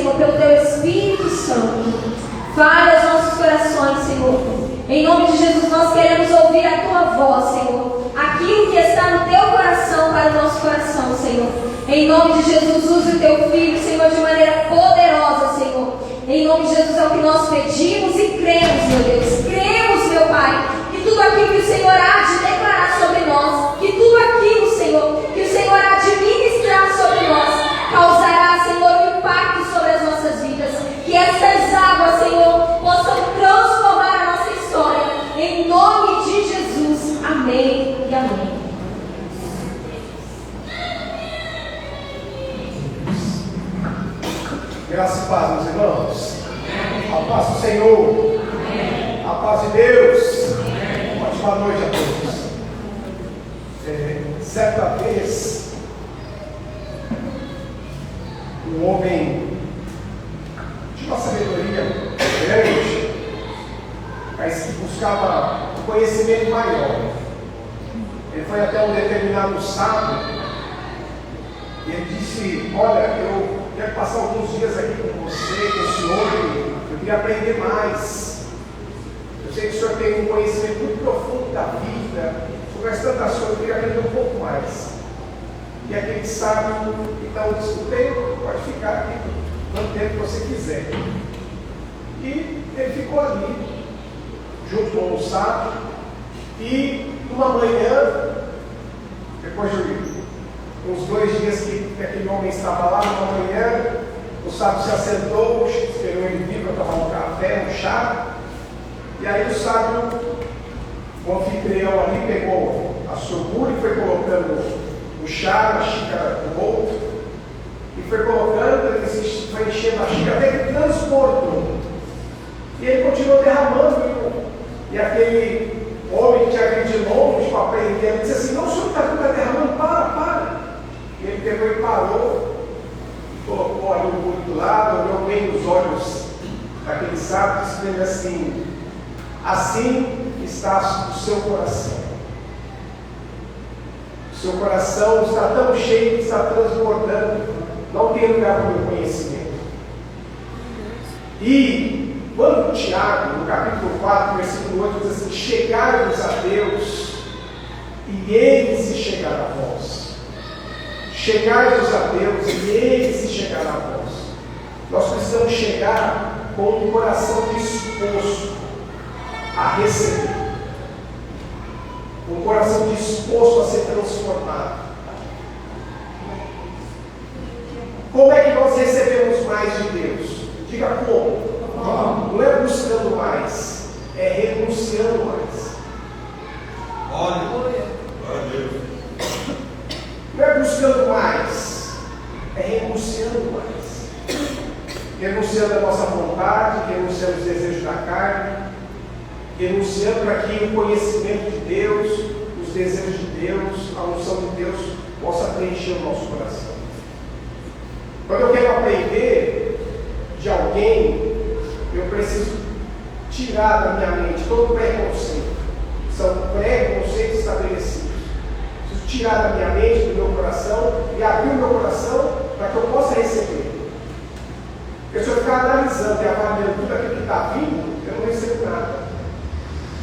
Senhor, pelo Teu Espírito Santo. Fale aos nossos corações, Senhor. Em nome de Jesus, nós queremos ouvir a Tua voz, Senhor. Aquilo que está no Teu coração para o nosso coração, Senhor. Em nome de Jesus, use o Teu Filho, Senhor, de maneira poderosa, Senhor. Em nome de Jesus é o que nós pedimos e cremos, meu Deus. Cremos, meu Pai, que tudo aquilo que o Senhor há de declarar sobre nós, que tudo aquilo, Senhor, que o Senhor há de ministrar sobre nós, causará, Senhor, um impacto sobre as nossas vidas. Que essas águas, Senhor, possam transformar a nossa história. Em nome de Jesus. Amém e amém. Graças e paz, meus irmãos. A paz do Senhor. A paz de Deus. Ótima noite a todos. Certa vez, um homem de uma sabedoria grande, mas que buscava um conhecimento maior. Ele foi até um determinado sábio e ele disse: olha, eu quero passar alguns dias aqui com você, com o senhor, eu queria aprender mais. Eu sei que o senhor tem um conhecimento muito profundo da vida, sobre as tantas coisas, eu queria aprender um pouco mais. E aquele sábio, então, disse: o tempo pode ficar aqui, quanto tempo que você quiser. E ele ficou ali, junto com o sábio, e numa manhã, depois de uns 2 dias que aquele homem estava lá, numa manhã, o sábio se assentou, esperou ele vir para tomar um café, um chá, e aí o sábio, o anfitrião ali, pegou a surgura e foi colocando o chá na xícara do outro, e foi colocando, ele foi enchendo a xícara até que transbordou. E ele continuou derramando, e aquele homem que tinha vindo de longe para aprender, ele disse assim: não, o senhor está derramando, para. E ele pegou e parou, colocou ali o burro do lado, olhou bem nos olhos daquele sábio e disse para ele assim: assim está o seu coração. O seu coração está tão cheio que está transbordando, não tem lugar para o meu conhecimento. E quando Tiago, no capítulo 4, versículo 8, diz assim: chegai-vos a Deus e Ele se chegará a vós. Chegai-vos a Deus e Ele se chegará a vós. Nós precisamos chegar com um coração disposto a receber, um coração disposto a ser transformado. Como é que nós recebemos mais de Deus? Diga como. Não é buscando mais, é renunciando mais. Glória a Deus. Não é buscando mais, é renunciando mais. Renunciando a nossa vontade, renunciando os desejos da carne, renunciando para que o conhecimento de Deus, os desejos de Deus, a unção de Deus possa preencher o nosso coração. Quando eu quero aprender de alguém, eu preciso tirar da minha mente todo preconceito. São preconceitos estabelecidos. Preciso tirar da minha mente, do meu coração, e abrir o meu coração para que eu possa receber. Porque se eu ficar analisando e avaliando tudo aquilo que está vindo, eu não recebo nada.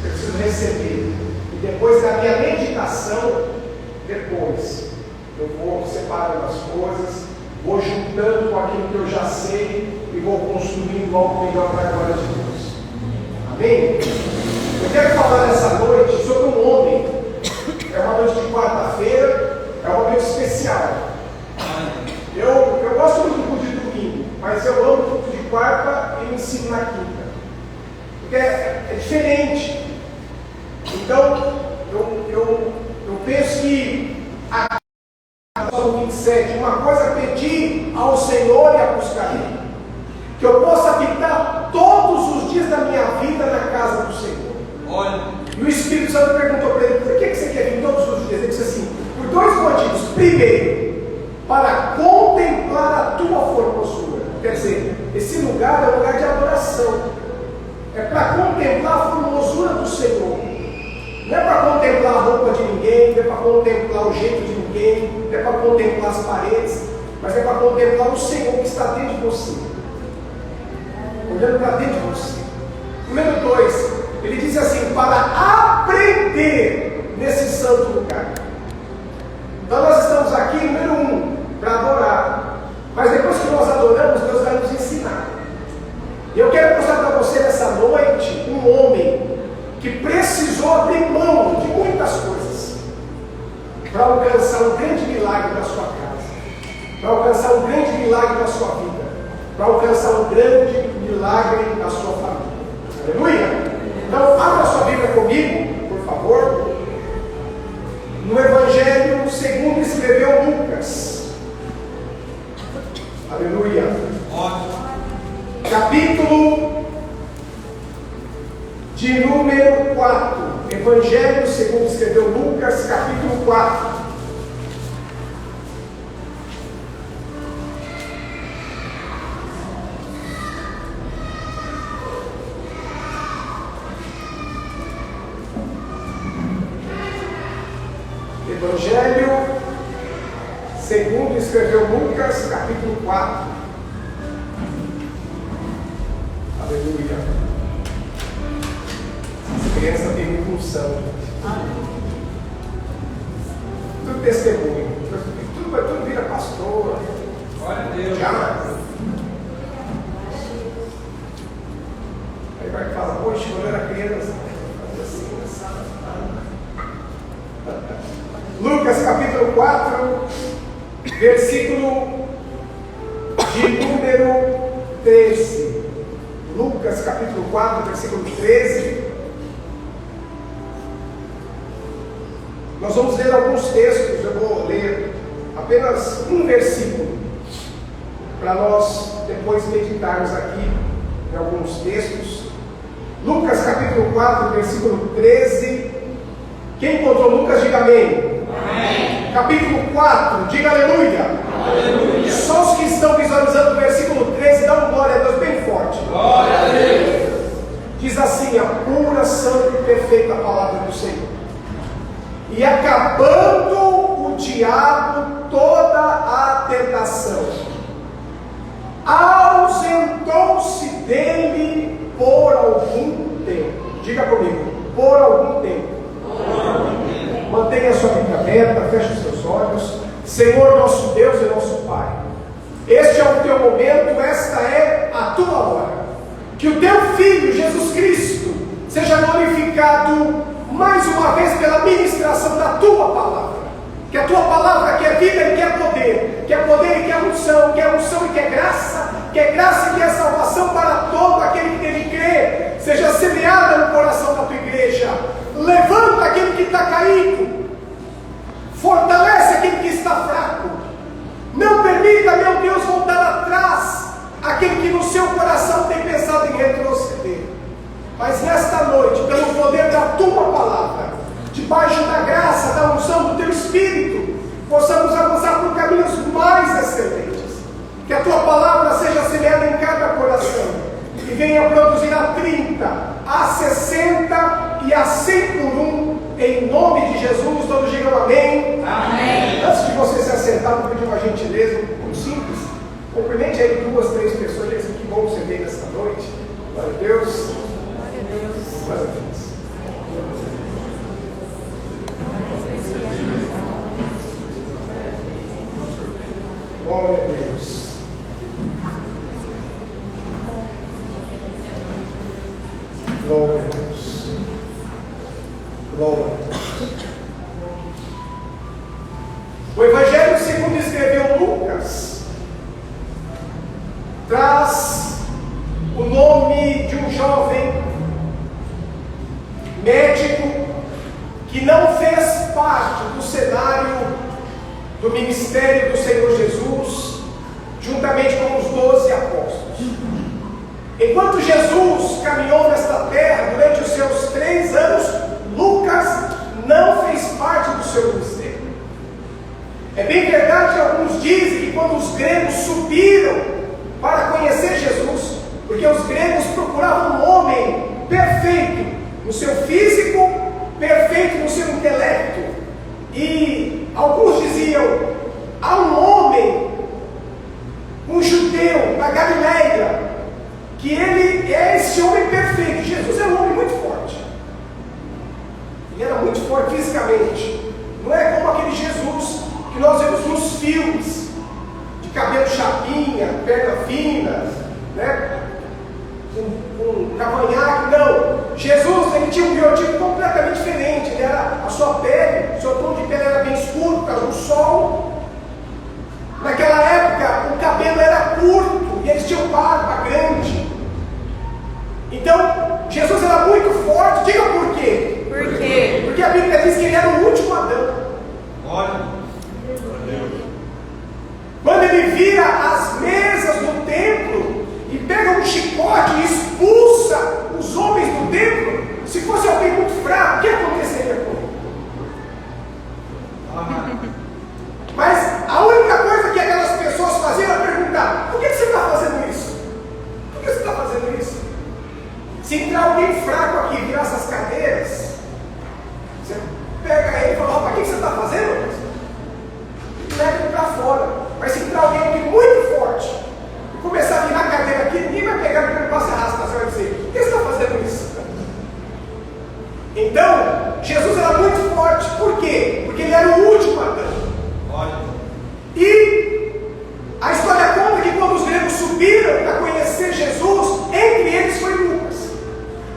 Eu preciso receber. E depois da minha meditação, depois eu vou separando as coisas, vou juntando com aquilo que eu já sei e vou construindo algo melhor para a glória de Deus. Amém? Eu quero falar nessa noite sobre um homem. É uma noite de quarta-feira, é uma noite especial. Eu gosto muito do culto de domingo, mas eu amo o culto de quarta e o ensino na quinta. Porque é diferente. Então, eu penso que a 27, uma coisa pedir ao Senhor e a buscarei, que eu possa habitar todos os dias da minha vida na casa do Senhor. Olha. E o Espírito Santo perguntou para ele: por que você quer vir todos os dias? Ele disse assim: por 2 motivos. Primeiro, para contemplar a tua formosura. Quer dizer, esse lugar é um lugar de adoração. É para contemplar a formosura do Senhor. Não é para contemplar a roupa de ninguém, não é para contemplar o jeito de ninguém, não é para contemplar as paredes, mas é para contemplar o Senhor que está dentro de você. olhando para dentro de você. Número 2, ele diz assim, para aprender nesse santo lugar. Então nós estamos aqui, número 1, para adorar. Mas depois que nós adoramos, Deus vai nos ensinar. E eu quero mostrar para você nessa noite um homem que precisou abrir mão de muitas coisas para alcançar um grande milagre na sua casa, para alcançar um grande milagre na sua vida, para alcançar um grande milagre na sua família. Aleluia! Então, abra sua Bíblia comigo, por favor, no Evangelho segundo escreveu Lucas. Aleluia! Capítulo de número 4. Evangelho segundo escreveu Lucas, capítulo 4. Evangelho segundo escreveu Lucas, capítulo 4. Aleluia. Essa criança tem muita unção. Tudo testemunho. Tudo vira pastor. Glória a Deus. Já. Aí vai falar, poxa, quando eu era criança, fazia assim, sabe? Lucas capítulo 4, versículo de número 13. Lucas capítulo 4, versículo 13. Nós vamos ler alguns textos, eu vou ler apenas um versículo, para nós depois meditarmos aqui em alguns textos. Lucas capítulo 4, versículo 13. Quem encontrou Lucas, diga amém. Amém. Capítulo 4, diga aleluia. Aleluia. Só os que estão visualizando o versículo 13, dão glória a Deus bem forte. Glória a Deus. Diz assim, a pura, santa e perfeita palavra do Senhor. E acabando o diabo toda a tentação, ausentou-se dele por algum tempo. Diga comigo, por algum tempo. Mantenha a sua Bíblia aberta, feche os seus olhos. Senhor nosso Deus e nosso Pai, este é o teu momento, esta é a tua hora. Que o teu Filho Jesus Cristo seja glorificado mais uma vez pela ministração da tua palavra. Que a tua palavra que é vida e que é poder, que é poder e que é unção, que é unção e que é graça e que é salvação para todo aquele que nele crê, seja semeada no coração da tua igreja. Levanta aquele que está caído, fortalece aquele que está fraco. Não permita, meu Deus, voltar atrás aquele que no seu coração tem pensado em retroceder. Mas nesta noite, pelo poder da tua palavra, debaixo da graça, da unção do teu Espírito, possamos avançar por caminhos mais excelentes. Que a tua palavra seja semeada em cada coração e venha produzir a 30, a 60 e a 100 por um, em nome de Jesus. Todos digam amém. Amém. Antes de você se assentar, vou pedir uma gentileza, muito simples. Cumprimente aí 2, 3 pessoas. Diga assim, que bom você veio nesta noite. Glória a Deus. Glória a Deus. Glória a Deus. Glória a Deus. Glória a Deus. O Evangelho segundo escreveu Lucas traz o nome de um jovem médico que não fez parte do cenário do ministério do Senhor Jesus, juntamente com os 12 apóstolos. Enquanto Jesus caminhou nesta terra durante os seus 3 anos, Lucas não fez parte do seu ministério. É bem verdade que alguns dizem que quando os gregos subiram para conhecer Jesus, porque os gregos procuravam um homem perfeito no seu físico, perfeito no seu intelecto, e alguns diziam, há um homem, um judeu da Galileia, que ele é esse homem perfeito. Jesus era um homem muito forte. Ele era muito forte fisicamente. Não é como aquele Jesus que nós vemos nos filmes, de cabelo chapinha, perna fina, né? Com cavanhaque. Não. Jesus, ele tinha um biotipo completamente diferente. Ele era, a sua pele, o seu tom de pele era bem escuro por causa do sol. Naquela época, o cabelo era curto e eles tinham barba grande. Então, Jesus era muito forte. Diga por quê? Por quê? Porque a Bíblia diz que ele era o último Adão. Olha. Quando ele vira as mesas do templo e pega um chicote e expulsa os homens do templo, se fosse alguém muito fraco, o que aconteceria com ele? Mas a única coisa que aquelas pessoas faziam era perguntar: por que você está fazendo isso? Por que você está fazendo isso? Se entrar alguém fraco aqui e virar essas cadeiras, você pega ele e fala: opa, o que você está fazendo? E leva ele para fora. Mas se entrar alguém aqui muito forte e começar a virar a cadeira aqui, ninguém vai pegar ele para se arrastar. Você vai dizer: por que você está fazendo isso? Então, Jesus era muito forte. Por quê? Porque ele era o último Adão. E a história conta que quando os gregos subiram para conhecer Jesus, entre eles foi Lucas.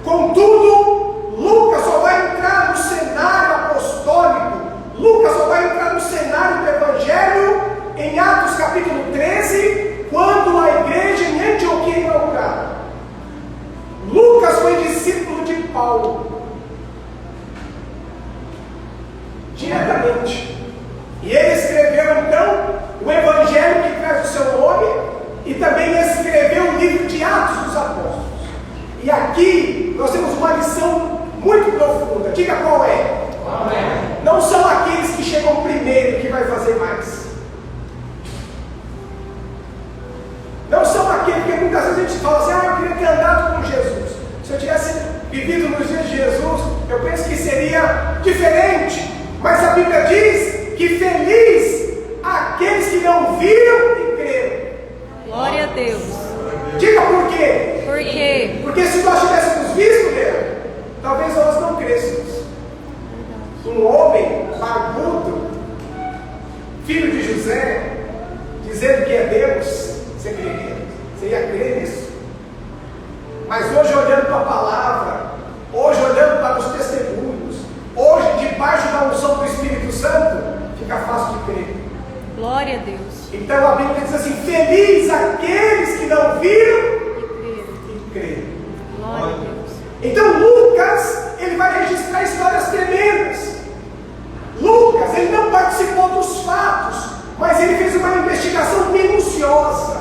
Contudo, Lucas só vai entrar no cenário apostólico, Lucas só vai entrar no cenário do Evangelho em Atos capítulo 13, quando a igreja em Antioquia é inaugurada. Lucas foi discípulo de Paulo, diretamente. E ele escreveu então o Evangelho que traz o seu nome e também escreveu o livro de Atos dos Apóstolos. E aqui nós temos uma lição muito profunda. Diga qual é? Amém. Não são aqueles que chegam primeiro que vai fazer mais. Não são aqueles, porque muitas vezes a gente fala assim: eu queria ter andado com Jesus. Se eu tivesse vivido nos dias de Jesus, eu penso que seria diferente. Mas a Bíblia diz que feliz aqueles que não viram e creram. Glória a Deus. Diga por quê? Por quê? Porque se nós tivéssemos visto nele, talvez nós não crêssemos. Um homem barbudo, filho de José, dizendo que é Deus, você creria? Você ia crer nisso? Mas hoje, olhando para a palavra, hoje olhando para os testemunhos, hoje debaixo da unção do Espírito Santo, fica fácil de crer. Glória a Deus. Então a Bíblia diz assim: feliz aqueles que não viram e creram. Glória a Deus. Então Lucas, ele vai registrar histórias tremendas. Lucas, ele não participou dos fatos, mas ele fez uma investigação minuciosa.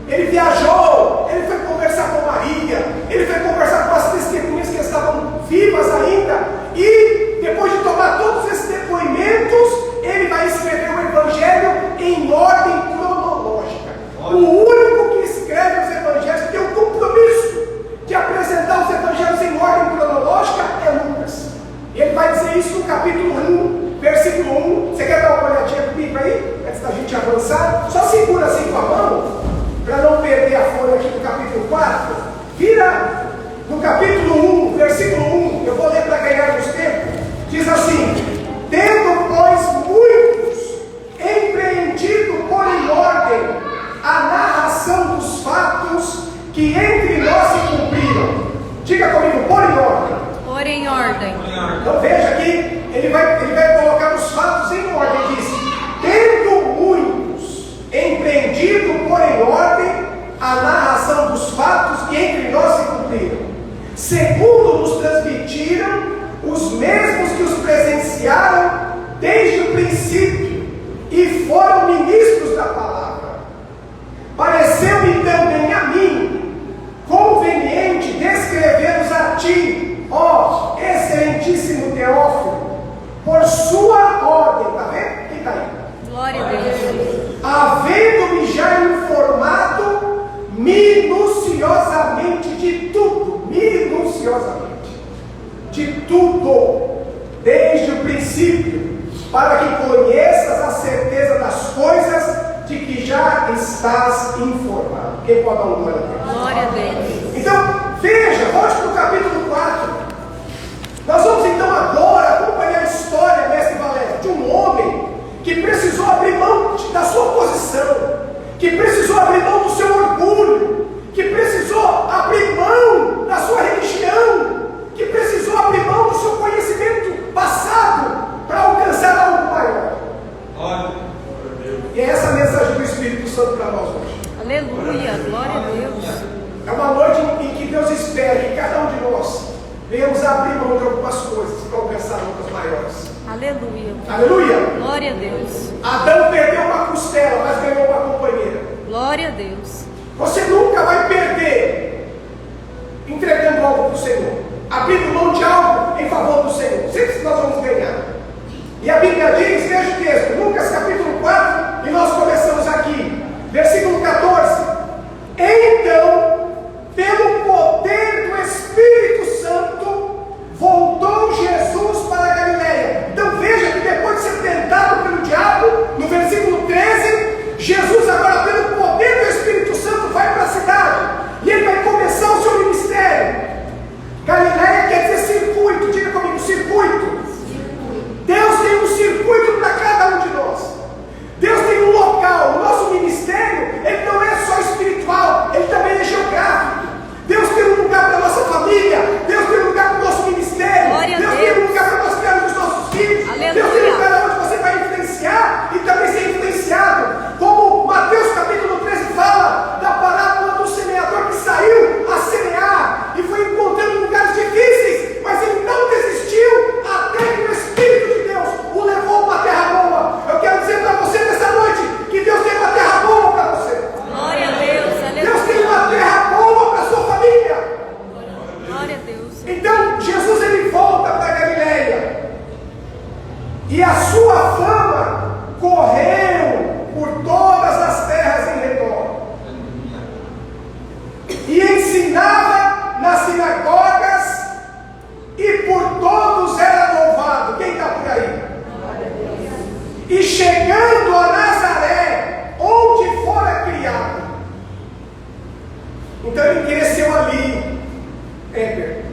Ele viajou, ele foi conversar com Maria, ele foi conversar com as testemunhas que estavam vivas ainda, e depois de tomar todos esses depoimentos, ele vai escrever o Evangelho em ordem cronológica. O único que escreve os Evangelhos, que tem o compromisso de apresentar os Evangelhos em ordem cronológica, é Lucas. E ele vai dizer isso no capítulo 1, versículo 1. Você quer dar uma olhadinha comigo aí, antes da gente avançar? Só segura assim com a mão, para não perder a folha aqui no capítulo 4. Vira no capítulo 1, versículo 1. Eu vou ler para ganhar os tempos. Diz assim: tendo, pois, muitos empreendido por em ordem a narração dos fatos que entre nós se cumpriram. Diga comigo: por em ordem. Por em ordem. Então veja aqui, ele vai colocar os fatos em ordem. Diz: tendo muitos empreendido por em ordem a narração dos fatos que entre nós se cumpriram, segundo nos transmitiram os mesmos que os presenciaram desde o princípio e foram ministros da palavra. Pareceu-me também a mim conveniente descrevê-los a ti, ó excelentíssimo Teófilo, por sua ordem. Está vendo? Quem está aí? Glória a Deus. Havendo-me já informado minuciosamente de tudo, desde o princípio, para que conheças a certeza das coisas de que já estás informado. Quem pode dar um glória a Deus? Glória a Deus. Então, Veja, volte para o capítulo 4. Nós vamos então agora acompanhar a história, mestre Valério, de um homem que precisou abrir mão da sua posição, que precisou abrir mão do seu orgulho, que precisou abrir mão da sua religião, que precisou abrir mão do seu conhecimento passado para alcançar algo maior. E é essa a mensagem do Espírito Santo para nós hoje. Aleluia. Glória a Deus. É uma noite em que Deus espera que cada um de nós venhamos abrir mão de algumas coisas para alcançar outras maiores. Aleluia. Aleluia! Glória a Deus. Adão perdeu uma costela, mas ganhou uma companheira. Glória a Deus. Você nunca vai perder entregando algo para o Senhor, abrindo mão de algo em favor do Senhor. Sempre nós vamos ganhar. E a Bíblia diz, veja o texto, Lucas capítulo 4, e nós começamos aqui, versículo 14. Então, pelo poder do Espírito Santo, voltou Jesus para a Galileia. Então veja que depois de ser tentado pelo diabo, no versículo 13, Jesus agora pelo poder do Espírito Santo vai para a cidade, e ele vai começar o seu ministério. Galileia quer dizer circuito, diga comigo, circuito. Deus tem um circuito para cada um de nós. Deus tem um local. O nosso ministério, ele não é só espiritual, ele também é geográfico. Deus tem um lugar para a nossa família, Deus tem um lugar para o nosso ministério, Glória a Deus Deus. tem um lugar para nós criarmos os nossos filhos. Aleluia. Deus tem um lugar onde você vai influenciar e também ser influenciado. Como Mateus capítulo 13 fala da parábola do semeador que saiu a semear e foi encontrando lugares difíceis, mas ele não desistiu até que o Espírito de Deus o levou para a terra boa. Eu quero dizer para você nessa noite que Deus tem uma terra boa para você. Glória a Deus. Deus tem uma Aleluia. terra boa para a sua família. Glória a Deus. Então Jesus ele volta para a Galileia e a sua fama correu por todas as terras em redor e ensinava nas sinagogas e por todos era louvado. Quem está por aí? E chegando a Nazaré, onde fora criado. Então ele cresceu ali, Éber.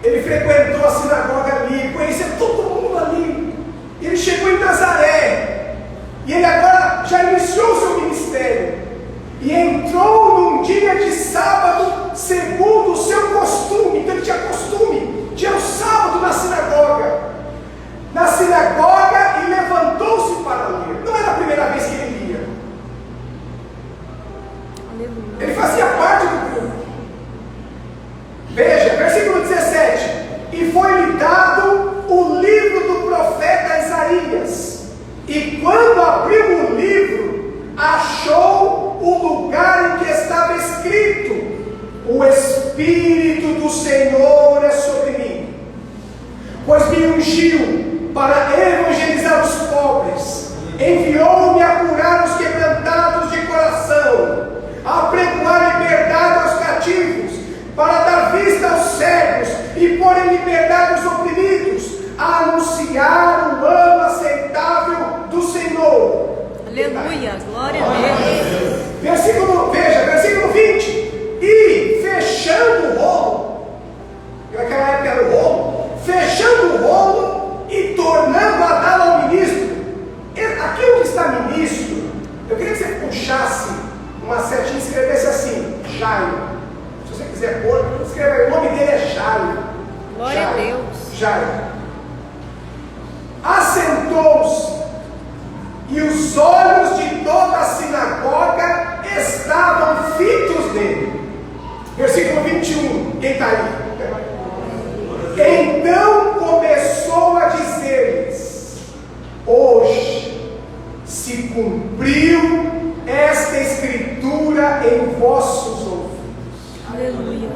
Ele frequentou a sinagoga ali, conhecia todo mundo ali. Ele chegou em Nazaré, e ele agora já iniciou o seu ministério, e entrou num dia de sábado, segundo o seu costume. Então ele tinha costume, tinha o sábado na sinagoga, e levantou-se para ler. Não era a primeira vez que ele lia, Aleluia. ele fazia parte do grupo. Veja, versículo 17: e foi-lhe dado o livro do profeta Isaías, e quando abriu o livro, achou o lugar em que estava escrito: o Espírito do Senhor é sobre mim, pois me ungiu para evangelizar os pobres, enviou-me a curar os quebrantados de coração, a pregoar liberdade aos cativos, para dar vista aos cegos e pôr em liberdade os oprimidos, a anunciar o ano aceitável do Senhor. Aleluia. Glória a Deus. Versículo 20. E fechando o rolo, naquela época era o rolo, fechando o rolo e tornando a dar ao ministro. Aqui onde está ministro, eu queria que você puxasse uma setinha e escrevesse assim: Jairo. Se você quiser pôr, escreva aí, o nome dele é Jairo. Glória a Deus. Jairo. Assentou-se, e os olhos de toda a sinagoga estavam fitos nele. Versículo 21, quem está aí? Então começou a dizer-lhes: hoje se cumpriu esta escritura em vossos ouvidos. Aleluia.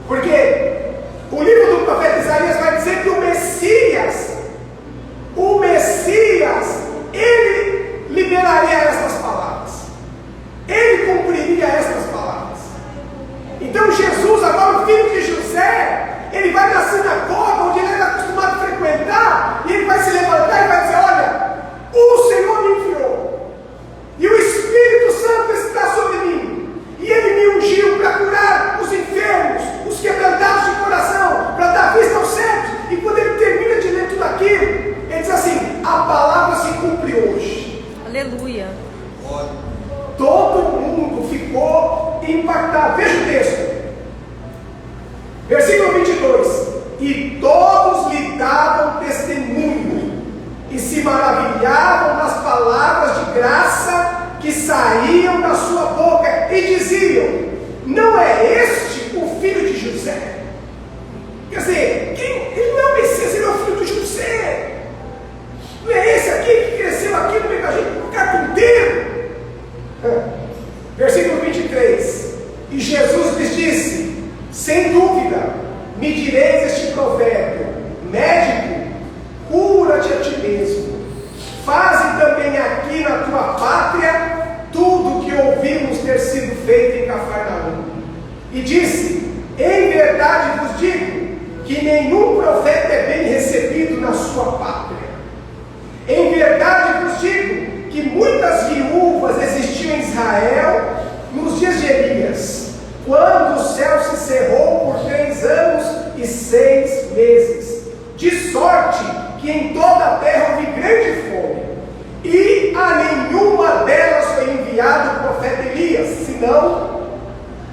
Porque o livro do profeta Isaías vai dizer que o Messias, ele liberaria estas palavras, ele cumpriria estas palavras. Então Jesus, agora o filho de José, ele vai na sinagoga onde ele era acostumado a frequentar, e ele vai se levantar e vai dizer: olha, o Senhor me enviou, e o Espírito Santo está sobre mim, e ele me ungiu para curar impactado. Veja o texto. Versículo 22. E todos lhe davam testemunho e se maravilhavam das palavras de graça que saíam da sua boca e diziam: não é este o filho de José? Quer dizer, ele não é o Messias, ele é o filho de José. Não é esse aqui que cresceu aqui no meio da gente, o carpinteiro? Versículo 23. E Jesus lhes disse: sem dúvida me direis este provérbio: médico, cura-te a ti mesmo. Faze também aqui na tua pátria tudo o que ouvimos ter sido feito em Cafarnaum. E disse: em verdade vos digo que nenhum profeta é bem recebido na sua pátria. Em verdade vos digo que muitas viúvas existiam em Israel nos dias de Elias, quando o céu se cerrou por 3 anos e 6 meses, de sorte que em toda a terra houve grande fome, e a nenhuma delas foi enviado o profeta Elias, senão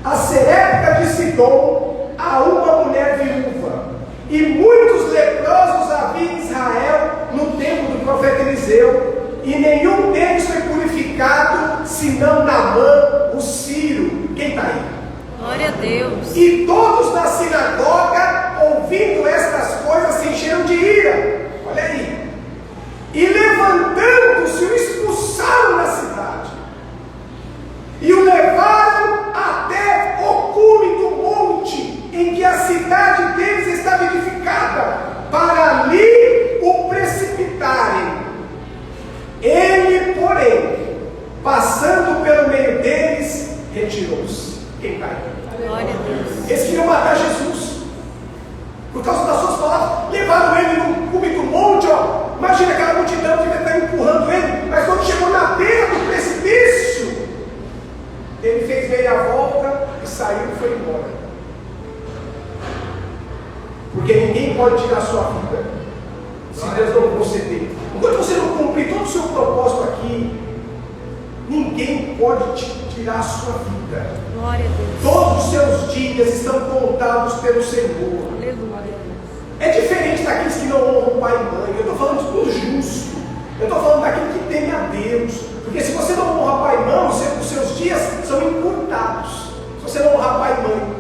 a Serepta de Sidom, a uma mulher viúva. E muitos leprosos havia em Israel no tempo do profeta Eliseu, e nenhum deles foi purificado, senão Naamã, o sírio. Quem está aí? Glória a Deus. E todos na sinagoga, ouvindo estas coisas, se encheram de ira. Olha aí. E levantando-se, o expulsaram da cidade. E o levaram até o cume do monte, em que a cidade deles estava edificada, para ali o precipitarem. Ele, porém, passando pelo meio deles, retirou-se. Quem cai? Glória a Deus. Eles queriam matar Jesus. Por causa das suas palavras, levaram ele no cume do monte, ó. Imagina aquela multidão que vai estar empurrando ele, mas quando chegou na beira do precipício, ele fez meia volta e saiu e foi embora. Porque ninguém pode tirar a sua vida se Deus não conceder. Enquanto você não cumprir todo o seu propósito aqui, ninguém pode te tirar a sua vida. Glória a Deus. Todos os seus dias estão contados pelo Senhor. Aleluia. É diferente daqueles que não honram pai e mãe. Eu estou falando do justo. Eu estou falando daquele que teme a Deus. Porque se você não honra pai e mãe, os seus dias são encurtados. Se você não honrar pai e mãe.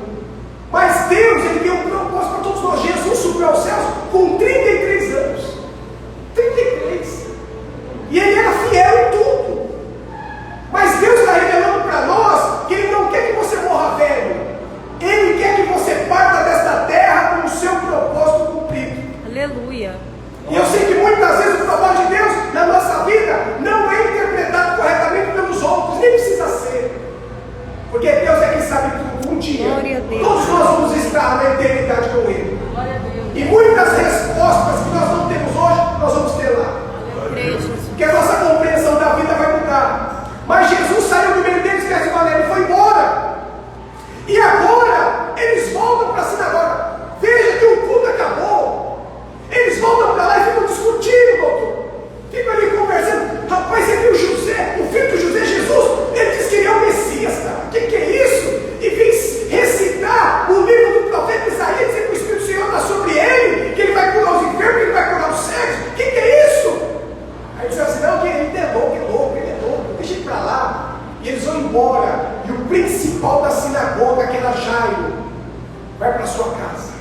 Mas Deus, Ele tem um propósito para todos nós. Jesus subiu aos céus com 33 anos. 33. E Ele era fiel em tudo. Mas Deus está revelando para nós que Ele não quer que você morra velho. Ele quer que você parta desta terra com o seu propósito cumprido. Aleluia. E eu sei que muitas vezes o propósito de Deus na nossa vida não é interpretado corretamente pelos outros, nem precisa ser. Porque Deus é quem sabe tudo. Um dia, todos nós vamos estar na eternidade com Ele. E muitas respostas que nós não temos hoje, nós vamos ter lá. Porque a nossa compreensão da vida vai mudar. Mas Jesus saiu do meio deles dessa maneira e foi embora. E agora, eles voltam para a sinagoga. Veja que o culto acabou. Eles voltam para lá e ficam discutindo, doutor. Ficam ali conversando. Rapaz, você viu José, o filho de José, Jesus? Ele disse que ele é o Messias, cara. O que é isso? E vem recitar o livro do profeta Isaías, dizendo que o Espírito do Senhor está sobre ele, que ele vai curar os enfermos, que ele vai curar os cegos. O que é isso? Aí diz assim: não, que ele é louco, deixa ele para lá. E eles vão embora. E o principal da sinagoga, que era Jairo, vai para sua casa.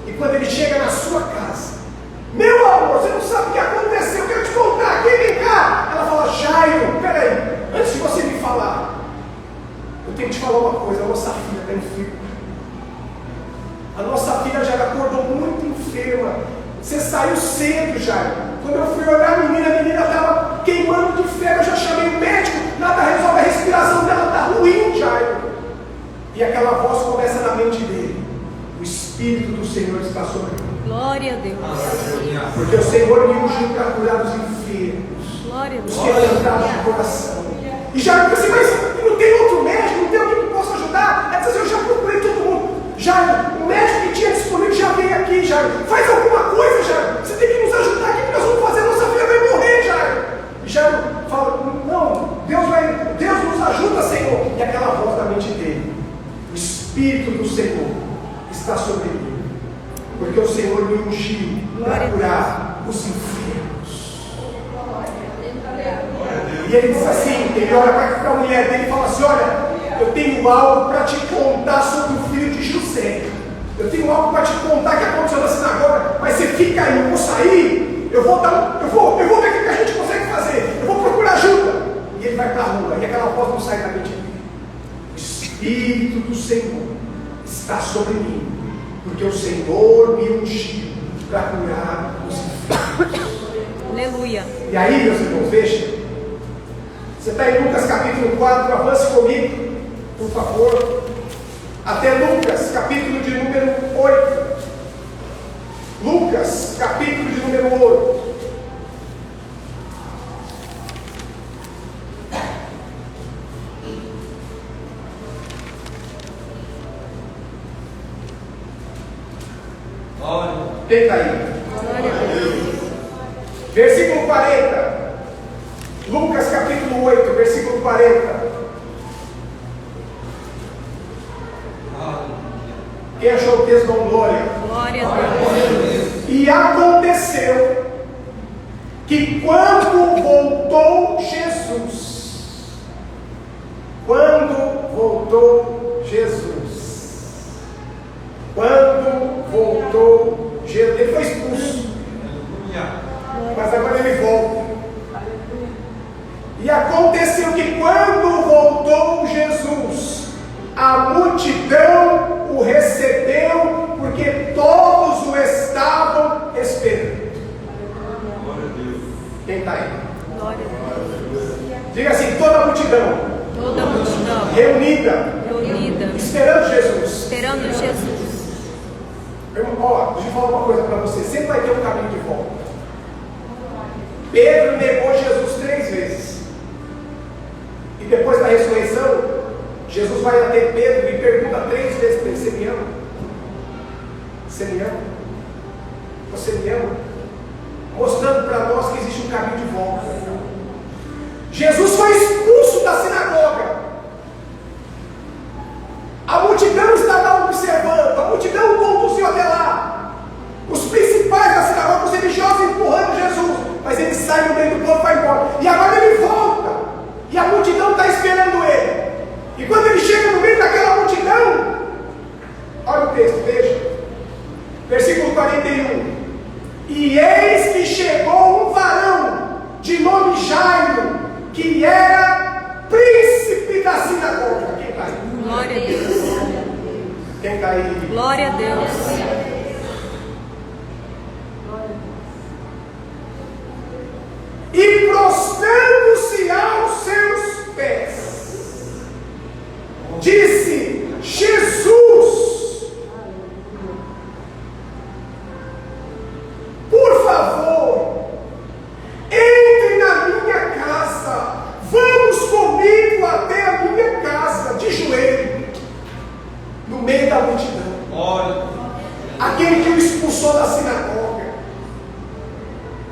E quando ele chega na sua casa, meu amor, você não sabe o que aconteceu, eu quero te contar aqui, vem cá. Ela fala: Jairo, peraí, antes de você me falar, eu tenho que te falar uma coisa. A nossa filha está enferma. A nossa filha já acordou muito enferma. Você saiu cedo, Jairo. Quando eu fui olhar a menina estava queimando de febre. Eu já chamei o médico, nada resolve, a respiração dela está ruim, Jairo. E aquela voz começa na mente dele: o Espírito do Senhor está sobre mim. Glória a Deus. Porque o Senhor me ungiu para curar os enfermos, Glória a os Deus. quebrantados de coração. E Jairo disse assim: mas não tem outro médico, não tem alguém que possa ajudar? Ela disse assim: eu já procurei todo mundo. Jairo, o médico que tinha disponível já veio aqui, Jairo. Faz alguma coisa, Jairo. Você tem que nos ajudar aqui, porque nós vamos fazer, a nossa filha vai morrer, Jairo. E Jairo fala: não, Deus nos ajuda, Senhor. E aquela voz na mente dele: Espírito do Senhor está sobre mim, porque o Senhor me ungiu para curar os enfermos. E ele diz assim, ele olha para a mulher dele e fala assim: olha, eu tenho algo para te contar sobre o filho de José. Eu tenho algo para te contar que aconteceu na sinagoga, mas você fica aí, eu vou sair, eu vou ver o que a gente consegue fazer, eu vou procurar ajuda. E ele vai para a rua, e aquela voz não sai da mente dele. O Espírito do Senhor está sobre mim, porque o Senhor me ungiu para curar os enfermos. Aleluia. E aí, meus irmãos, veja, você está em Lucas capítulo 4, avance comigo, por favor, até Lucas capítulo de número 8. Lucas capítulo de número 8. Quem está aí? Versículo 40. Lucas capítulo 8, versículo 40. Quem achou o texto, dá glória. Glória a Deus. E aconteceu que quando voltou Jesus, ele foi expulso, mas agora ele volta. E aconteceu que quando voltou Jesus, a multidão o recebeu, porque todos o estavam esperando. Quem está aí? Glória a Deus. Diga assim: toda a multidão. Toda a multidão Reunida. Esperando Jesus. Esperando Jesus. Ó, deixa eu falar uma coisa para você. Sempre vai ter um caminho de volta. Pedro negou Jesus 3 vezes. E depois da ressurreição, Jesus vai até Pedro e pergunta 3 vezes para ele: você me ama? Você me ama? Você me ama? Mostrando para nós que existe um caminho de volta. Jesus foi expulso da sinagoga. A multidão estava observando, a multidão o conduziu até lá. Os principais da sinagoga, os religiosos empurrando Jesus, mas ele sai no meio do povo e vai embora. E agora ele volta, e a multidão está esperando ele. E quando ele chega no meio daquela multidão, olha o texto, veja, versículo 41. E eis que chegou um varão de nome Jairo, que era príncipe da sinagoga. Quem está aí? Glória a Deus. Quem está aí? Glória a Deus. E prostrando-se aos seus pés, disse: Jesus, por favor, entre na minha casa, vamos comigo até a minha casa, de joelho, no meio da multidão. Aquele que o expulsou da sinagoga,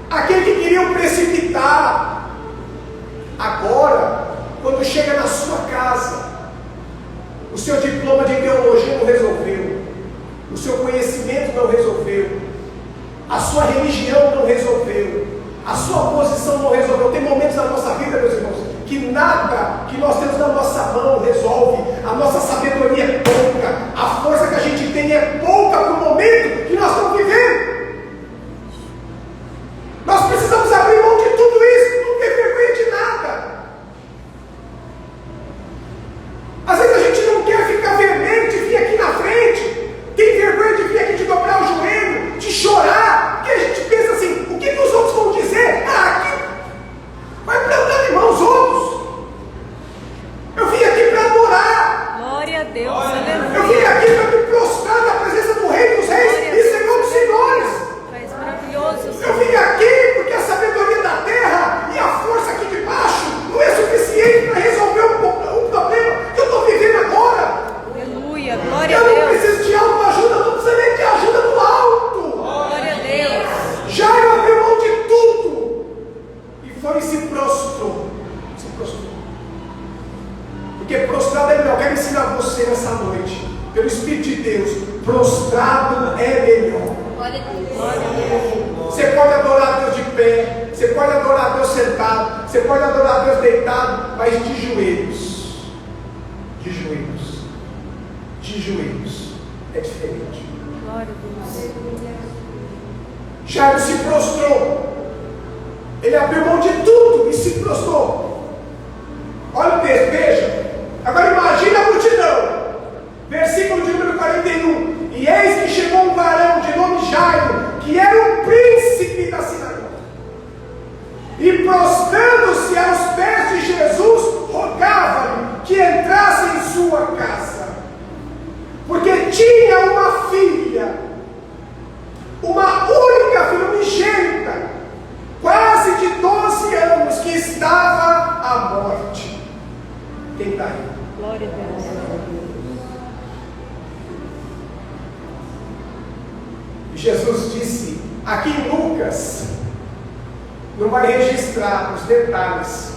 aquele que queria o precipitar. Agora, quando chega na sua casa, o seu diploma de teologia não resolveu, o seu conhecimento não resolveu, a sua religião não resolveu, a sua posição não resolveu. Tem momentos na nossa vida, meus irmãos, que nada que nós temos na nossa mão resolve. A nossa sabedoria é pouca, a força que a gente tem é pouca para o momento que nós estamos vivendo. Nós precisamos abrir mão de tudo isso, não ter vergonha de nada. Às vezes a gente não quer ficar vermelho de vir aqui na frente, tem vergonha de vir aqui, de dobrar o joelho, de chorar, porque a gente pensa assim: o que os outros vão dizer? Aqui vai plantando em mão os outros. Eu vim aqui para adorar. Glória a Deus. Eu vim Aleluia. aqui para me prostrar na presença do Rei dos Reis e Senhor dos Senhores. Faz maravilhoso. Eu vim aqui porque a sabedoria da terra e a força aqui de baixo não é suficiente para resolver o problema que eu estou vivendo agora. Aleluia. Glória a Eu não Deus. preciso de autoajuda, não preciso nem de ajuda do alto. Glória a Deus. Jairo abriu mão de tudo e foi e se prostrou. Se prostrou. Porque prostrado é melhor. Eu quero ensinar você nessa noite pelo Espírito de Deus, prostrado é melhor. Glória a Deus. Você pode adorar Deus de pé, você pode adorar Deus sentado, você pode adorar Deus deitado, mas de joelhos. De joelhos. De joelhos. É diferente. Glória a Deus. Jairo se prostrou. Ele abriu mão de tudo e se prostrou. Olha o texto, veja. Agora imagine a multidão. Versículo de número 41. E eis que chegou um varão de nome Jairo, que era o príncipe da sinagoga. E prostrando-se aos pés de Jesus, rogava-lhe que entrasse em sua casa. Porque tinha uma filha, uma única filha, unigênita, quase de 12 anos, que estava à morte. Quem está aí? Glória a Deus. E Jesus disse, aqui em Lucas, não vai registrar os detalhes,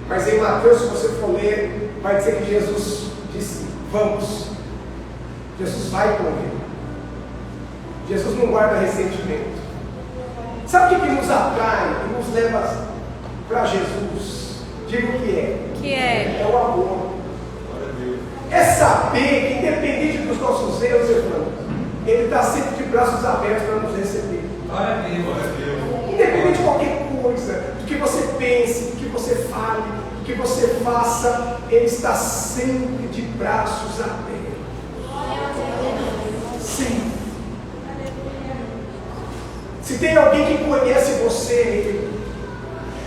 mas em Mateus, se você for ler, vai dizer que Jesus disse, vamos. Jesus vai com ele. Jesus não guarda ressentimento. Sabe o que nos atrai e nos leva para Jesus? Diga o que é. Que é? É o amor. É saber que independente dos nossos erros, irmãos, Ele está sempre de braços abertos para nos receber. Glória a Deus, glória a Deus. Independente de qualquer coisa, do que você pense, do que você fale, do que você faça, Ele está sempre de braços abertos. Sim. Se tem alguém que conhece você, Ele.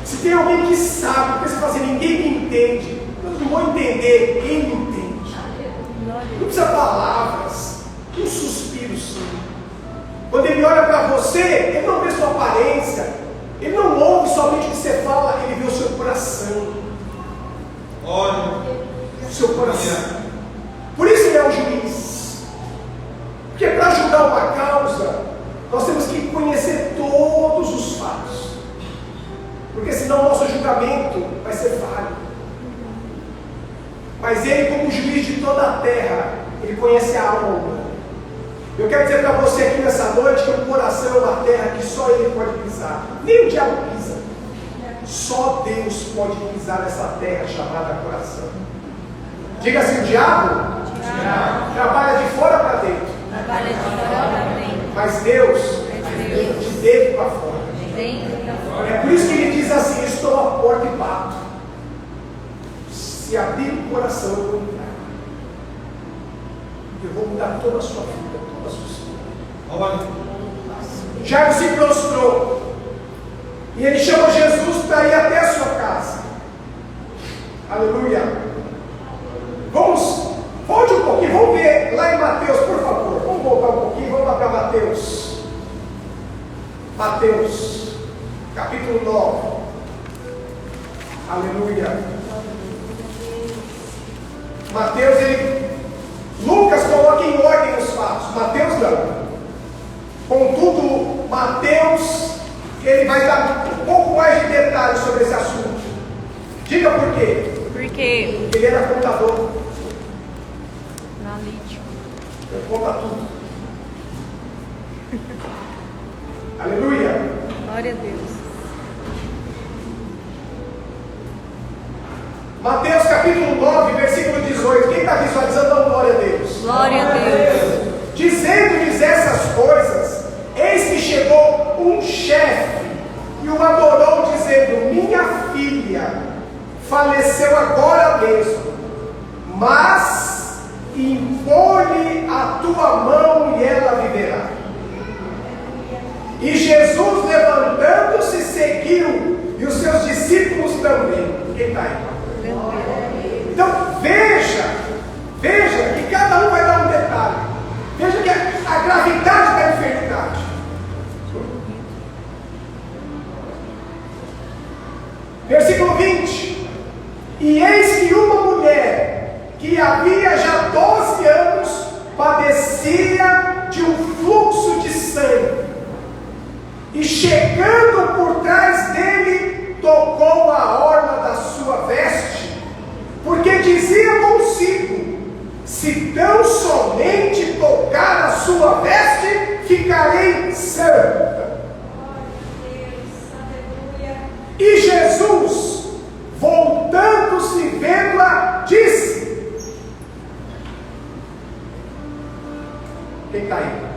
Se tem alguém que sabe, porque você fala assim, ninguém me entende, eu não vou entender, Ele entende. Não precisa palavras, um suspiro sim. Quando Ele olha para você, Ele não vê sua aparência, Ele não ouve somente o que você fala, Ele vê o seu coração. Olha. O seu coração. Por isso Ele é o juiz. Porque para julgar uma causa, nós temos que conhecer todos os fatos. Porque senão o nosso julgamento vai ser falho. Mas Ele, como juiz de toda a terra, Ele conhece a alma humana. Eu quero dizer para você aqui nessa noite que o coração é uma terra que só Ele pode pisar. Nem o diabo pisa. Só Deus pode pisar nessa terra chamada coração. Diga assim, o diabo trabalha de fora para dentro. Trabalha de fora para dentro. Mas Deus, de dentro para fora. Dentro para fora. É por isso que Ele diz assim, estou à porta e bato. Se abrir o coração, eu vou entrar. Eu vou mudar toda a sua vida, toda a sua história. Olha. Jairo se prostrou. E ele chama Jesus para ir até a sua casa. Aleluia. Volte um pouquinho, vamos ver lá em Mateus, por favor. Vamos voltar um pouquinho, vamos lá para Mateus. Mateus, capítulo 9. Aleluia. Mateus, Lucas coloca em ordem os fatos, Mateus não. Contudo, Mateus, ele vai dar um pouco mais de detalhes sobre esse assunto. Diga por quê? Porque Ele era contador. analítico. Ele conta tudo. Aleluia. Glória a Deus. Mateus capítulo 9, versículo 18. Quem está visualizando, dá glória a Deus. Glória a Deus. Dizendo-lhes essas coisas, eis que chegou um chefe e o adorou, dizendo: minha filha faleceu agora mesmo, mas impõe a tua mão e ela viverá. E Jesus, levantando-se, seguiu, e os seus discípulos também. Quem está aí? Então veja que cada um vai dar um detalhe. Veja que a gravidade da enfermidade. Versículo 20. E eis que uma mulher que havia já 12 anos padecia de um fluxo de sangue, e chegando por trás dele, tocou a orla da sua veste, porque dizia consigo: se tão somente tocar a sua veste, ficarei santa. E Jesus, voltando-se, vendo-a, disse: quem está aí?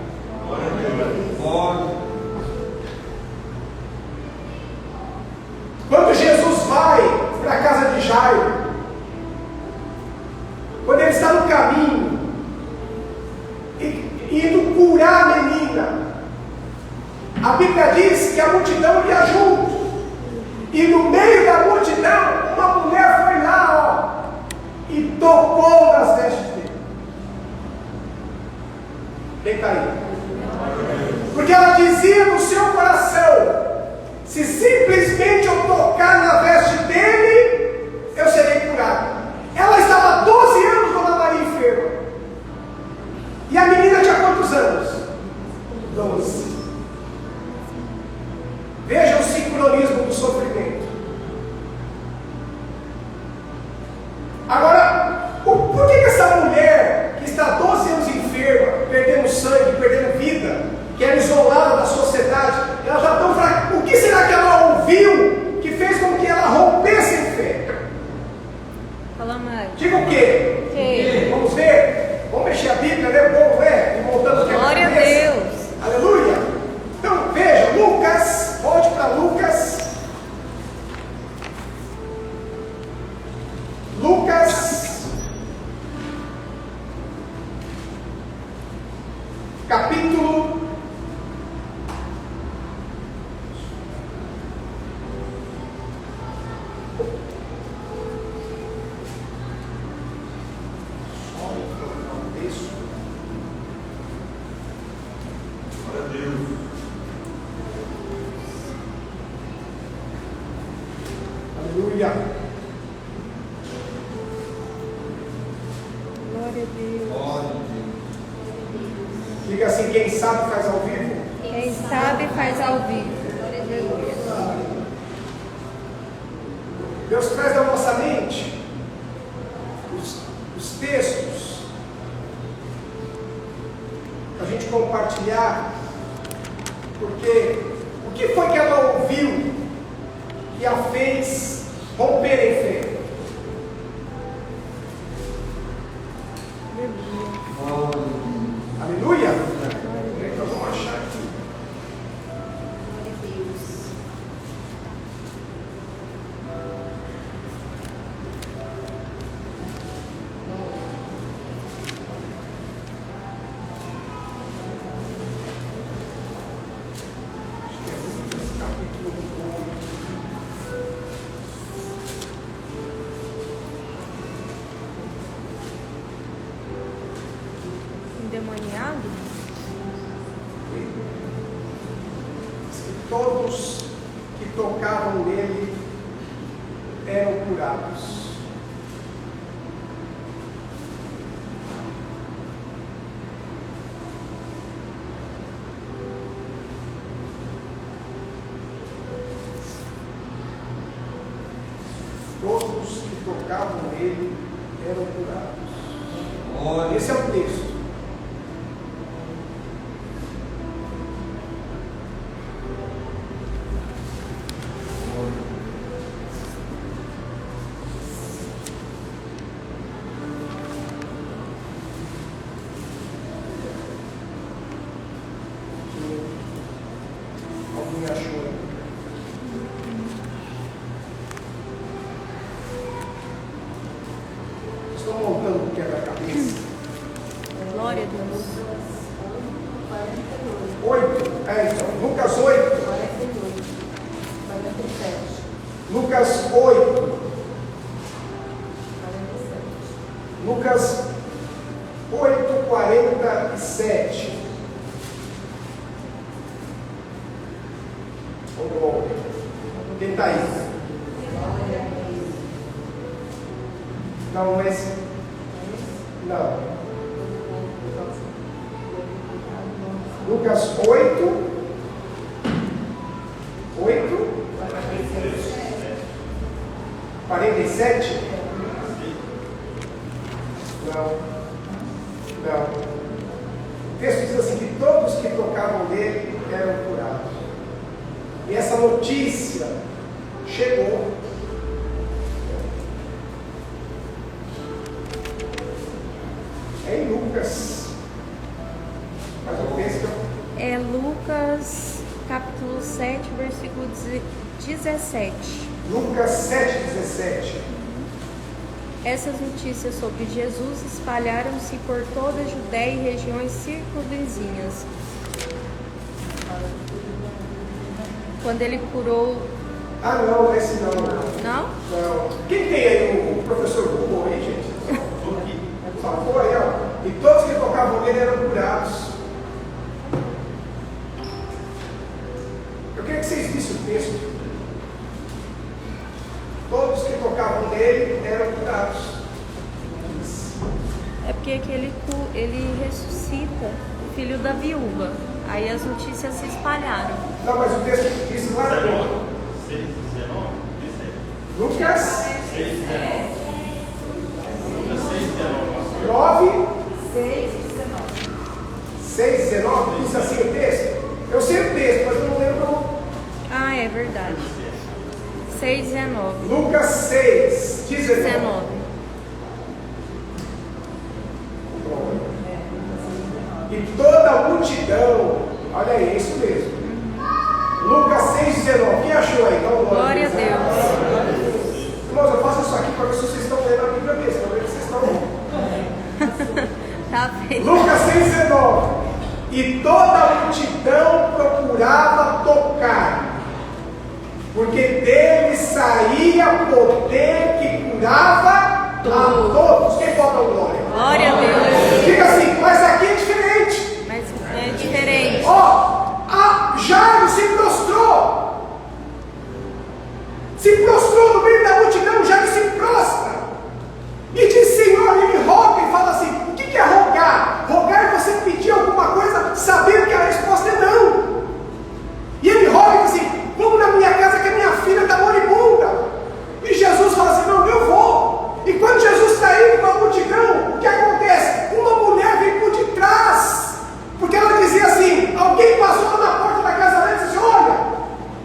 Quando Jesus vai para a casa de Jairo, quando ele está no caminho, indo curar a menina, a Bíblia diz que a multidão ia junto, e no meio da multidão, uma mulher foi lá, e tocou nas vestes dele. Quem está aí? Porque ela dizia no seu coração: se simplesmente eu tocar na veste dele, eu serei curado. Ela estava há 12 anos, Dona Maria, enferma. E a menina tinha quantos anos? 12. Veja o sincronismo do sofrimento. Agora, por que essa mulher que está há 12 anos enferma, perdendo sangue, perdendo vida, que era isolada da sociedade, ela está tão fraca? O que será que ela ouviu que fez com que ela rompesse em fé? Fala mais. Diga o quê? Que? Vamos ver? Vamos mexer a Bíblia, né? Bom, né? E montando o Glória a quebra-cabeça. Deus. Aleluia! Então veja, Lucas, volte para Lucas. Lucas, capítulo 8:47. Quem está aí? Não, mas... Não. Lucas 8. 47? Não. Não. O texto diz assim que todos que tocavam nele eram curados. E essa notícia chegou. É em Lucas. Mas o texto É Lucas, capítulo 7, versículo 17. Lucas 7,17. Essas notícias sobre Jesus espalharam-se por toda a Judéia e regiões circunvizinhas. Quando ele curou... Ah, não, esse não. Não? Não. Quem tem aí o professor Google aí, gente? Salvou aí, ó. E todos que tocavam nele eram curados. Eu queria que vocês vissem o texto. Todos que tocavam nele eram curados. É porque ele ressuscita o filho da viúva. Aí as notícias se espalharam. Não, mas o texto diz claramente. 6,19? Lucas 6,19. 9, 6, 19. 6,19. Diz assim o texto. Eu sei o texto, mas eu não lembro. Ah, é verdade. 6,19. Lucas 6, 19. 19. E toda a multidão, olha aí, é isso mesmo. Lucas 6,19. Quem achou aí? Então, Glória a Deus. Irmãos, eu faço isso aqui para ver se vocês estão lendo a Bíblia mesmo, para ver se vocês estão. Tá feito. Lucas 6,19. E toda a multidão procurava tocar, porque dele saía poder que curava a todos. Quem bota o glória? Glória a Deus. Fica assim, mas aqui é diferente. Mas é diferente. Ó, Jairo se prostrou. Se prostrou no meio da multidão, Jairo se prostra. E diz, Senhor, ele roga e fala assim, o que é rogar? Rogar é você pedir alguma coisa, sabendo que a resposta é não. E ele roga e diz assim, vamos na minha casa que a minha filha está moribunda. E Jesus fala assim, não, eu vou. E quando Jesus está indo com a multidão, o que acontece? Uma mulher vem por detrás, porque ela dizia assim, alguém passou lá na porta da casa dela e disse assim, olha,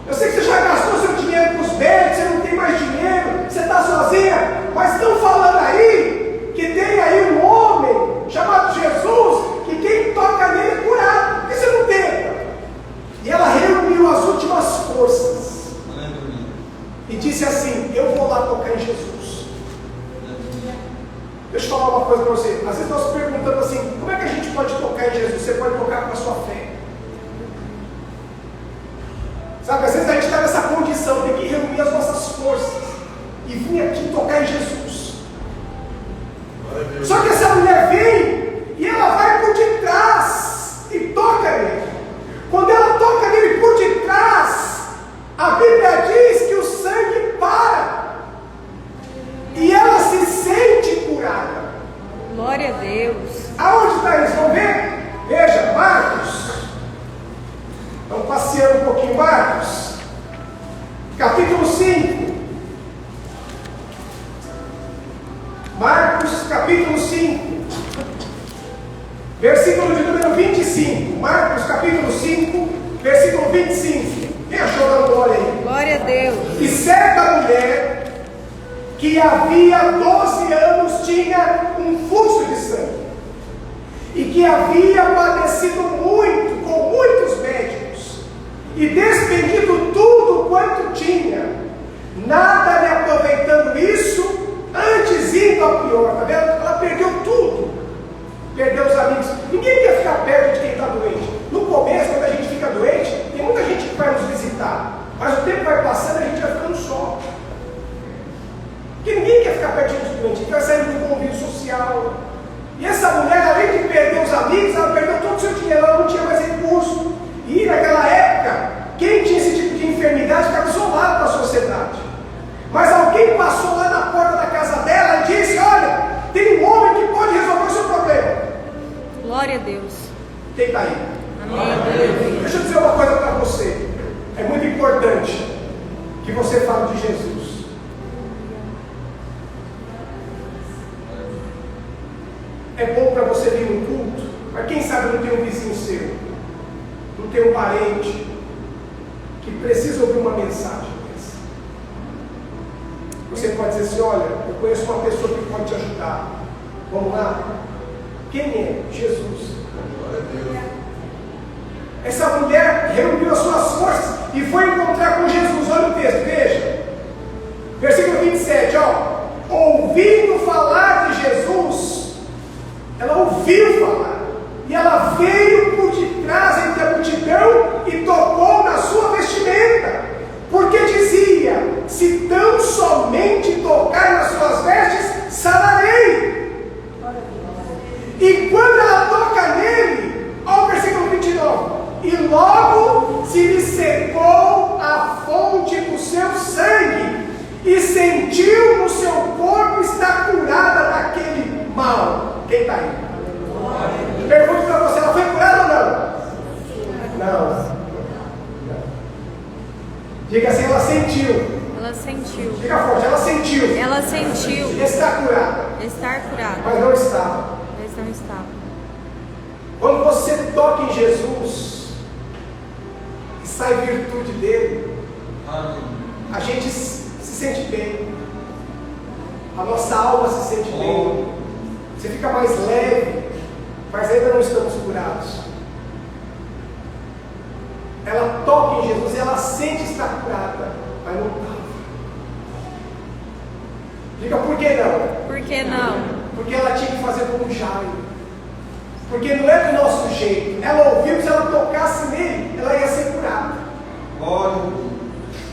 eu sei que você já gastou seu dinheiro com os médicos, você não tem mais dinheiro, você está sozinha, mas estão falando aí que tem aí um homem chamado Jesus, que quem toca nele é curado. Por que você não tenta? E ela reuniu as últimas forças e disse assim, eu vou lá tocar em Jesus. Deixa eu falar uma coisa para você. Às vezes nós perguntamos assim, como é que a gente pode tocar em Jesus? Você pode tocar com a sua fé. Sabe, às vezes a gente está nessa condição, tem que reunir as nossas forças e vir aqui tocar em Jesus. Só que essa mulher vem e ela vai por detrás e toca nele. Quando ela toca nele por detrás, a Bíblia diz que o sangue para e ela se sente curada. Glória a Deus. Aonde está isso? Vamos ver? Veja, Marcos. Vamos passeando um pouquinho, Marcos. Capítulo 5. Marcos, capítulo 5. Versículo de número 25. Marcos, capítulo 5, versículo 25. Quem achou da glória aí? Glória a Deus. E certa mulher que havia 12 anos tinha um fluxo de sangue e que havia padecido muito com muitos médicos e despendido tudo quanto tinha, nada lhe aproveitando isso, antes indo ao pior. Está vendo? Ela perdeu tudo, perdeu os amigos. Ninguém quer ficar perto de quem está doente. No começo, quando a gente fica doente, tem muita gente que vai nos visitar, mas o tempo vai passando e a gente vai ficando só. Porque ninguém quer ficar pertinho dos doentes, a gente vai sair do convívio social. E essa mulher, além de perder os amigos, ela perdeu todo o seu dinheiro, ela não tinha mais recurso. E naquela época, quem tinha esse tipo de enfermidade ficava isolado da sociedade. Mas alguém passou lá na porta da casa dela e disse, olha, tem um homem que pode resolver o seu problema. Glória a Deus. Quem está aí? Amém. Deixa eu dizer uma coisa para você. É muito importante que você fale de Jesus. É bom para você vir no culto, mas quem sabe não tem um vizinho seu, não tem um parente que precisa ouvir uma mensagem dessa. Você pode dizer assim: olha, eu conheço uma pessoa que pode te ajudar. Vamos lá? Quem é? Jesus. Glória a Deus. Essa mulher reuniu as suas forças e foi encontrar com Jesus. Olha o texto, veja. Versículo 27, ó. Ouvindo falar de Jesus, ela ouviu falar. E ela veio por detrás entre a multidão e tocou na sua vestimenta. Porque dizia: se tão somente tocar nas suas vestes, sararei. E quando ela toca nele, olha o versículo 29, e logo se lhe secou a fonte do seu sangue, e sentiu no seu corpo estar curada daquele mal. Quem está aí? Pergunto para você: ela foi curada ou não? Não. Diga assim: ela sentiu. Ela sentiu. Diga forte: ela sentiu. Ela sentiu Está curada. estar curada, Mas não estava. mas não estava. Quando você toca em Jesus e sai virtude dele, a gente se sente bem, a nossa alma se sente bem, você fica mais leve, mas ainda não estamos curados. Ela toca em Jesus e ela sente estar curada, mas não estava. Diga: por que não? Por que não? Porque ela tinha que fazer como Jairo. Porque não é do nosso jeito. Ela ouviu, se ela tocasse nele, ela ia ser curada.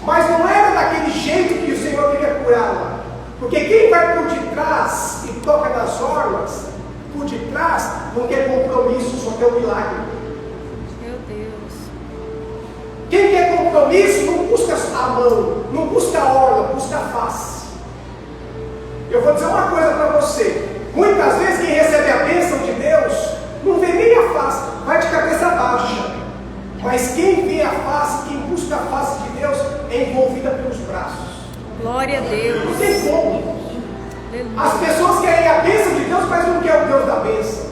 Mas não era daquele jeito que o Senhor queria curá-la. Porque quem vai por detrás e toca nas orlas, por detrás, não quer compromisso, só quer um milagre. Meu Deus. Quem quer compromisso não busca a mão, não busca a orla, busca a face. Eu vou dizer uma coisa para você: muitas vezes quem recebe a bênção de Deus não vê nem a face, vai de cabeça baixa. Mas quem vê a face, quem busca a face de Deus, é envolvida pelos braços. Glória a Deus. Não tem como. Aleluia. As pessoas querem a bênção de Deus, mas não querem o Deus da bênção.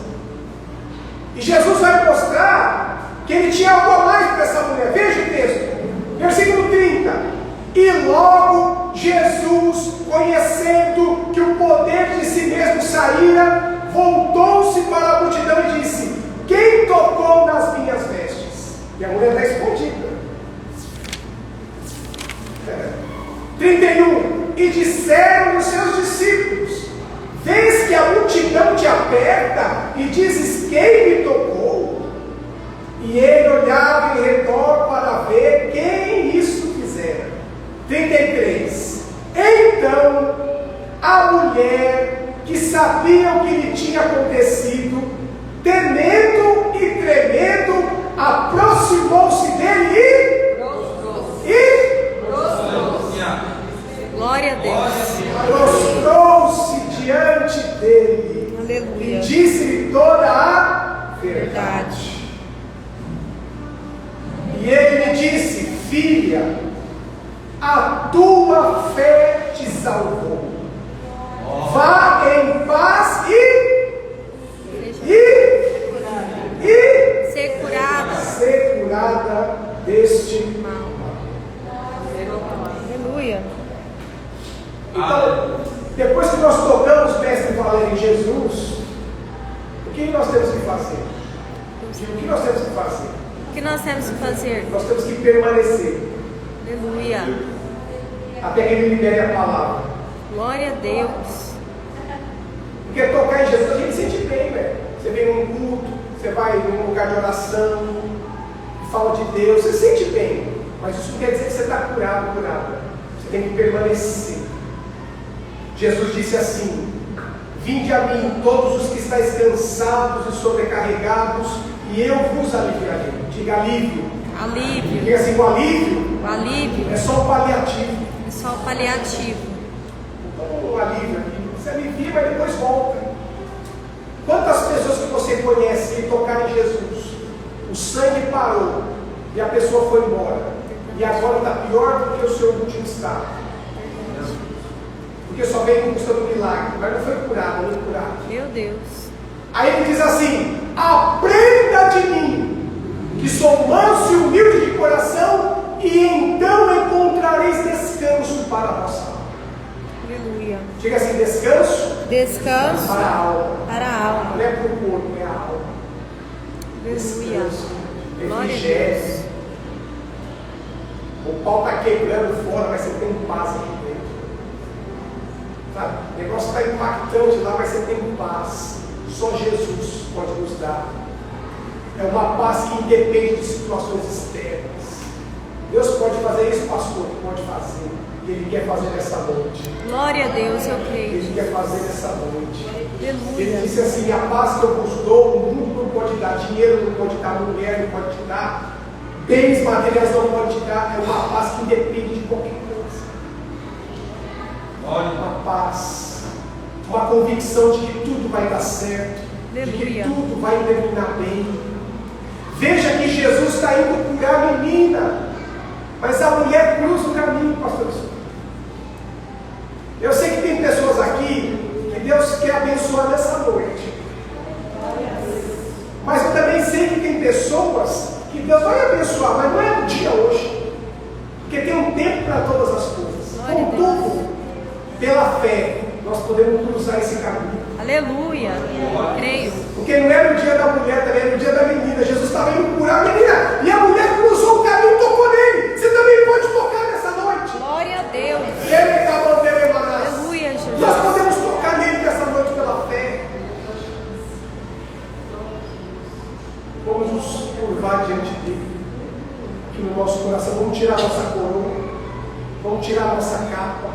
E Jesus vai mostrar que ele tinha algo a mais para essa mulher. Veja o texto, versículo 30. E logo Jesus, conhecendo que o poder de si mesmo saíra, voltou-se para a multidão e disse: quem tocou nas minhas vestes? E a mulher está escondida. 31. E disseram os seus discípulos: vês que a multidão te aperta e dizes: quem me tocou? E ele olhava em redor para ver quem isso fizera. 33. Então a mulher, que sabia o que lhe tinha acontecido, temendo e tremendo, aproximou-se dele e Glória a Deus. prostrou-se diante dele. Aleluia. E disse-lhe toda a verdade. E ele lhe disse: filha, a tua fé te salvou. Vá em paz ser curada deste mal. Aleluia. Então, depois que nós tocamos, mestre Valério, em Jesus, o que nós temos que fazer? O que nós temos que fazer? O que nós temos que fazer? Nós temos que permanecer Aleluia. até que Ele libere a palavra. Glória a Deus. Porque tocar em Jesus a gente sente bem, velho. Você vem num culto, você vai num lugar de oração, fala de Deus, você sente bem. Mas isso não quer dizer que você está curado, curada. Você tem que permanecer. Jesus disse assim: vinde a mim todos os que estáis cansados e sobrecarregados, e eu vos aliviarei. Diga alívio. Alívio. Diga assim: o alívio O alívio é só o paliativo. é só o paliativo. Um alívio aqui. Você alivia, mas depois volta. Quantas pessoas que você conhece que tocaram em Jesus, o sangue parou e a pessoa foi embora, e agora está pior do que o seu último estado, porque só veio em busca do milagre, mas não foi curado, nem curado. Meu Deus. Aí ele diz assim: aprenda de mim, que sou manso e humilde de coração, e então encontrareis descanso para a vossa alma. Aleluia. Diga assim: descanso Descanso para a alma. para a alma. Não é para o corpo, é a alma. Aleluia. Descanso, Glória a refrigério. Deus. O pau está quebrando fora, mas você tem paz aqui dentro. Sabe? O negócio está impactante lá, mas você tem paz. Só Jesus pode nos dar. É uma paz que independe de situações externas. Deus pode fazer isso, pastor? Pode fazer. E Ele quer fazer nessa noite. Glória a Deus, eu creio. Ele quer fazer nessa noite. Aleluia. Ele disse assim: a paz que eu vos dou, o mundo não pode dar, dinheiro não pode dar, mulher não pode te dar, bens materiais não pode te dar. É uma paz que independe de qualquer coisa. Uma paz, uma convicção de que tudo vai dar certo, de que Aleluia. tudo vai terminar bem. Veja que Jesus está indo curar a menina, mas a mulher cruza o caminho, pastor. Eu sei que tem pessoas aqui que Deus quer abençoar nessa noite, mas eu também sei que tem pessoas que Deus vai abençoar, mas não é o dia hoje, porque tem um tempo para todas as coisas. Contudo, pela fé, nós podemos cruzar esse caminho. Aleluia. Creio. Porque não era o dia da mulher, também era o dia da menina. Jesus estava indo curar a menina, e a mulher cruzou o caminho e tocou nele. Você também pode tocar nessa noite. Glória a Deus. Aleluia, Jesus. Nós podemos tocar nele nessa noite pela fé. Vamos nos curvar diante dele, aqui no nosso coração. Vamos tirar nossa coroa, vamos tirar nossa capa,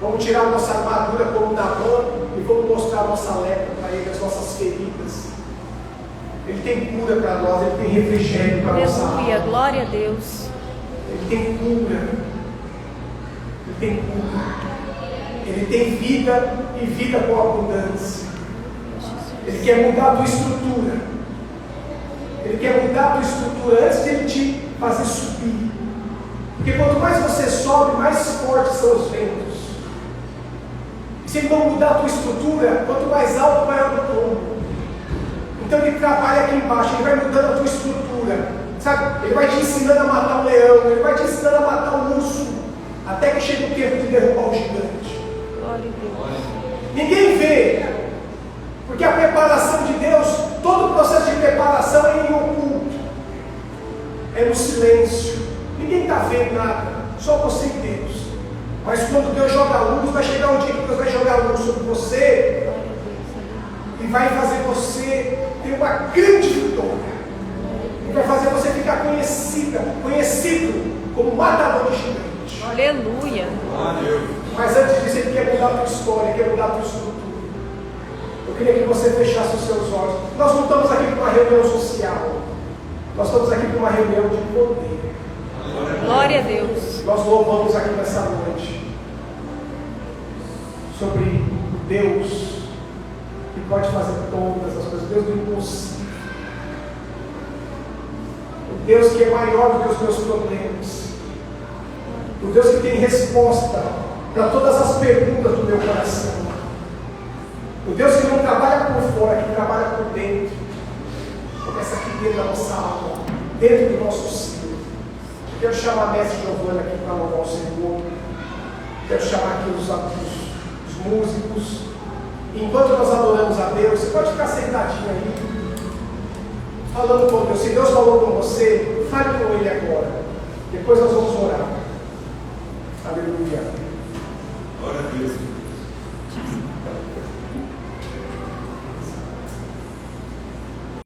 vamos tirar nossa armadura como Naamã e vamos mostrar a nossa lepra para ele, as nossas feridas. Ele tem cura para nós, ele tem refrigério para a nossa alma. Aleluia. Glória a Deus. Ele tem cura. Ele tem cura. Ele tem vida e vida com abundância. Ele quer mudar a tua estrutura. Ele quer mudar a tua estrutura antes de ele te fazer subir. Porque quanto mais você sobe, mais fortes são os ventos. Se ele não mudar a tua estrutura, quanto mais alto, maior o tombo. Então ele trabalha aqui embaixo, ele vai mudando a tua estrutura. Sabe? Ele vai te ensinando a matar um leão, ele vai te ensinando a matar um urso, até que chega o tempo de derrubar o gigante. Glória a Deus. Ninguém vê, porque a preparação de Deus, todo o processo de preparação é em oculto, é no silêncio. Ninguém está vendo nada, só você e Deus. Mas quando Deus joga a luz, vai chegar um dia que Deus vai jogar a luz sobre você e vai fazer você ter uma grande vitória. E vai fazer você ficar conhecido como matador de gigantes. Aleluia. Mas antes disso, ele quer mudar a tua história, quer mudar a tua estrutura. Eu queria que você fechasse os seus olhos. Nós não estamos aqui para uma reunião social, nós estamos aqui para uma reunião de poder. Glória a Deus. Nós louvamos aqui nessa noite sobre Deus que pode fazer todas as coisas, Deus do impossível, o Deus que é maior do que os meus problemas, o Deus que tem resposta para todas as perguntas do meu coração, o Deus que não trabalha por fora, que trabalha por dentro. Começa aqui dentro da nossa alma, dentro do nosso ser. Quero chamar a mestre Giovana aqui para louvar o Senhor. Quero chamar aqui os músicos. Enquanto nós adoramos a Deus, você pode ficar sentadinho aí, falando com Deus. Se Deus falou com você, fale com Ele agora. Depois nós vamos orar. Aleluia. Glória a Deus.